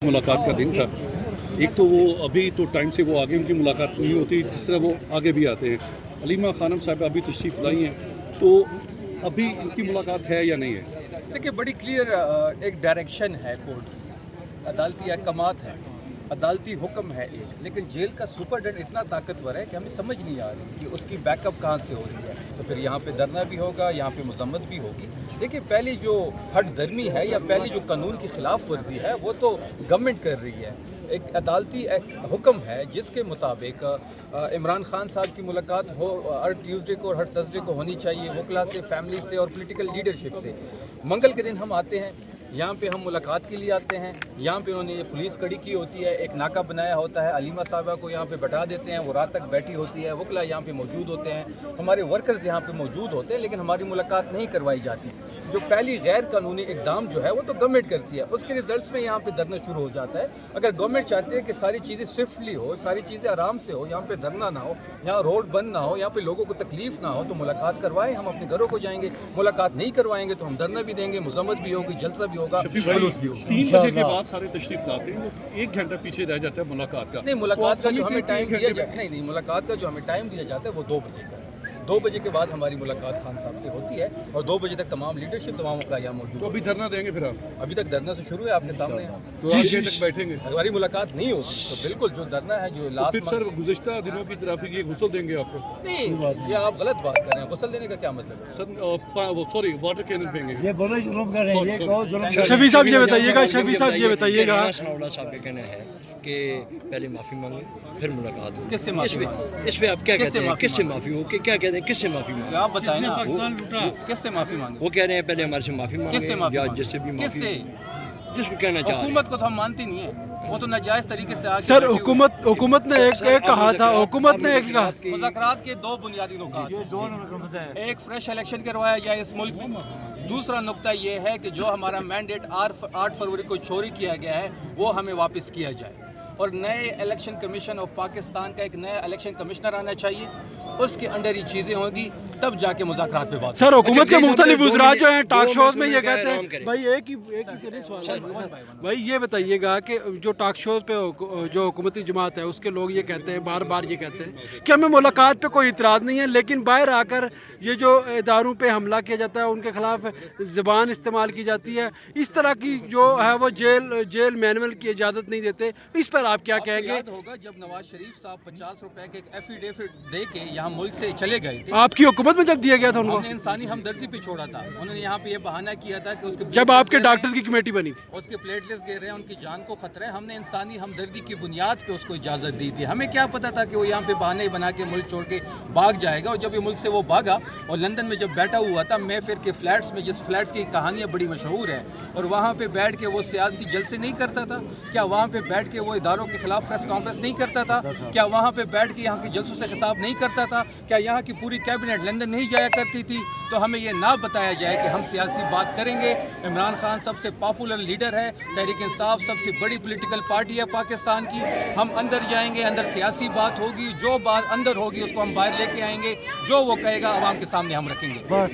मुलाकात का दिन था। एक तो वो अभी तो टाइम से वो आगे उनकी मुलाकात नहीं होती, जिस तरह वो आगे भी आते हैं। अलीमा खानम साहब अभी तशरीफ़ लाई हैं, तो अभी इनकी मुलाकात है या नहीं है? देखिए, बड़ी क्लियर एक डायरेक्शन है कोर्ट की, अदालती अहकामात हैं, अदालती हुक्म है एक, लेकिन जेल का सुपरडेंट इतना ताकतवर है कि हमें समझ नहीं आ रही कि उसकी बैकअप कहाँ से हो रही है। तो फिर यहाँ पे धरना भी होगा, यहाँ पे मजम्मत भी होगी। देखिए, पहली जो हट दर्मी है या पहली जो कानून की खिलाफ वर्जी है वो तो गवर्नमेंट कर रही है। एक अदालती हुक्म है जिसके मुताबिक इमरान खान साहब की मुलाकात हो हर ट्यूसडे को और हर थर्सडे को होनी चाहिए, वकला से, फैमिली से और पॉलिटिकल लीडरशिप से। मंगल के दिन हम आते हैं, यहाँ पे हम मुलाकात के लिए आते हैं। यहाँ पे उन्होंने ये पुलिस खड़ी की होती है, एक नाका बनाया होता है, अलीमा साहबा को यहाँ पे बैठा देते हैं, वो रात तक बैठी होती है, वकला यहाँ पे मौजूद होते हैं, हमारे वर्कर्स यहाँ पे मौजूद होते हैं, लेकिन हमारी मुलाकात नहीं करवाई जाती। जो पहली गैर कानूनी इकदाम जो है वो तो गवर्नमेंट करती है, उसके रिजल्ट्स में यहाँ पे धरना शुरू हो जाता है। अगर गवर्नमेंट चाहती है कि सारी चीज़ें स्विफ्टली हो, सारी चीज़ें आराम से हो, यहाँ पे धरना ना हो, यहाँ रोड बंद ना हो, यहाँ पे लोगों को तकलीफ ना हो, तो मुलाकात करवाएं, हम अपने घरों को जाएंगे। मुलाकात नहीं करवाएंगे तो हम धरना भी देंगे, मजम्मत भी होगी, जलसा भी होगा, जुलूस भी होगा। 3 बजे के बाद सारे तशरीफ़ लाते हैं, वो 1 घंटा पीछे रह जाता है मुलाकात का। नहीं, मुलाकात का जो हमें टाइम दिया जाता है, नहीं, मुलाकात का जो हमें टाइम दिया जाता है वो 2 बजे का। 2 बजे के बाद हमारी मुलाकात खान साहब से होती है और 2 बजे तक तमाम लीडरशिप, तमाम वकला यहाँ मौजूद। तो अभी धरना देंगे फिर आप? अभी तक धरना तो शुरू है आपके सामने, तो आगे तक बैठेंगे? हमारी मुलाकात नहीं होगी तो बिल्कुल जो धरना है जो लास्ट। फिर सर गुज़िश्ता दिनों की ट्रैफिक ये गुसल देंगे आपको? नहीं, ये आप गलत बात कर रहे हैं। गुसल देने का क्या मतलब है सर? सॉरी, वाटर कैनन फेंकेंगे? ये बोलो जुल्म कर रहे हैं, ये कहो जुल्म कर रहे हैं। शफी साहब ये बताइएगा, शफी साहब ये बताइएगा, सनाउल्लाह साहब का कहना है कि पहले माफ़ी मांगे फिर मुलाकात हो। किससे माफी मांगे? इस पे आप क्या कहते हैं? किससे माफी माफ़ी हो? क्या कहते हैं? किससे माफ़ी मांगे? आप बताएं ना, किससे माफी मांगे? वो कह रहे हैं पहले हमारे से माफ़ी किससे मांगे माफी या मांगे? जिससे भी किससे? जिसको कहना चाह रहे हैं। हुकूमत को तो हम मानते नहीं है, वो तो नाजायज तरीके से आगे सर हुकूमत ने एक कहा था, हुकूमत ने एक कहा, मुज़ाकरात के 2 बुनियादी नुकात, ये दो हुकूमत है। एक फ्रेश इलेक्शन करवाया जाए इस मुल्क में। दूसरा नुक्ता ये है कि जो हमारा मैंडेट 8 फरवरी को चोरी किया गया है वो हमें वापस किया जाए और नए इलेक्शन कमीशन ऑफ पाकिस्तान का एक नया इलेक्शन कमिश्नर आना चाहिए, उसके अंडर ही चीज़ें होंगी, तब जाके मुज़ाकरात पे बात। सर हुकूमत के मुख्तलिफ वज़रात जो हैं टॉक शोज में ये दो कहते मिनट हैं, भाई एक ही सवाल, भाई ये बताइएगा कि जो टॉक शोज पे जो हुकूमती जमात है उसके लोग ये कहते हैं, बार बार ये कहते हैं कि हमें मुलाकात पे कोई इतराज़ नहीं है, लेकिन बाहर आकर ये जो इदारों पे हमला किया जाता है, उनके खिलाफ ज़बान इस्तेमाल की जाती है, इस तरह की जो है वो जेल मैनुअल की इजाज़त नहीं देते। इस पर आप क्या कहेंगे? याद होगा जब नवाज शरीफ साहब 50 रुपए के एक एफिडेविट दे के यहाँ मुल्क से चले गए थे, आपकी हुकूमत में जब दिया गया था उनको, हमने इंसानी हमदर्दी पे छोड़ा था। उन्होंने यहाँ पे ये बहाना किया था कि उसके जब आपके डॉक्टर्स की कमेटी बनी थी, उसके प्लेटलेट्स गिर रहे हैं, उनकी जान को खतरा है, हमने इंसानी हमदर्दी की बुनियाद पे उसको इजाज़त दी थी। हमें क्या पता था कि वो यहाँ पे बहाने बना के मुल्क छोड़ के भाग जाएगा। और जब ये मुल्क से वो भागा और लंदन में जब बैठा हुआ था मेफेयर के फ्लैट्स में, जिस फ्लैट्स की कहानियाँ बड़ी मशहूर है, और वहाँ पे बैठ के वो सियासी जलसे नहीं करता था क्या? वहाँ पे बैठ के वो इदारों के खिलाफ प्रेस कॉन्फ्रेंस नहीं करता था क्या? वहाँ पे बैठ के यहाँ की जलसों से खिताब नहीं करता था क्या? यहाँ की पूरी कैबिनेट लंदन नहीं जाया करती थी? तो हमें ये ना बताया जाए कि हम सियासी बात करेंगे। इमरान खान सबसे पॉपुलर लीडर है, तहरीक इंसाफ सबसे बड़ी पॉलिटिकल पार्टी है पाकिस्तान की। हम अंदर जाएंगे, अंदर सियासी बात होगी, जो बात अंदर होगी उसको हम बाहर लेके आएंगे, जो वो कहेगा आवाम के सामने हम रखेंगे। बस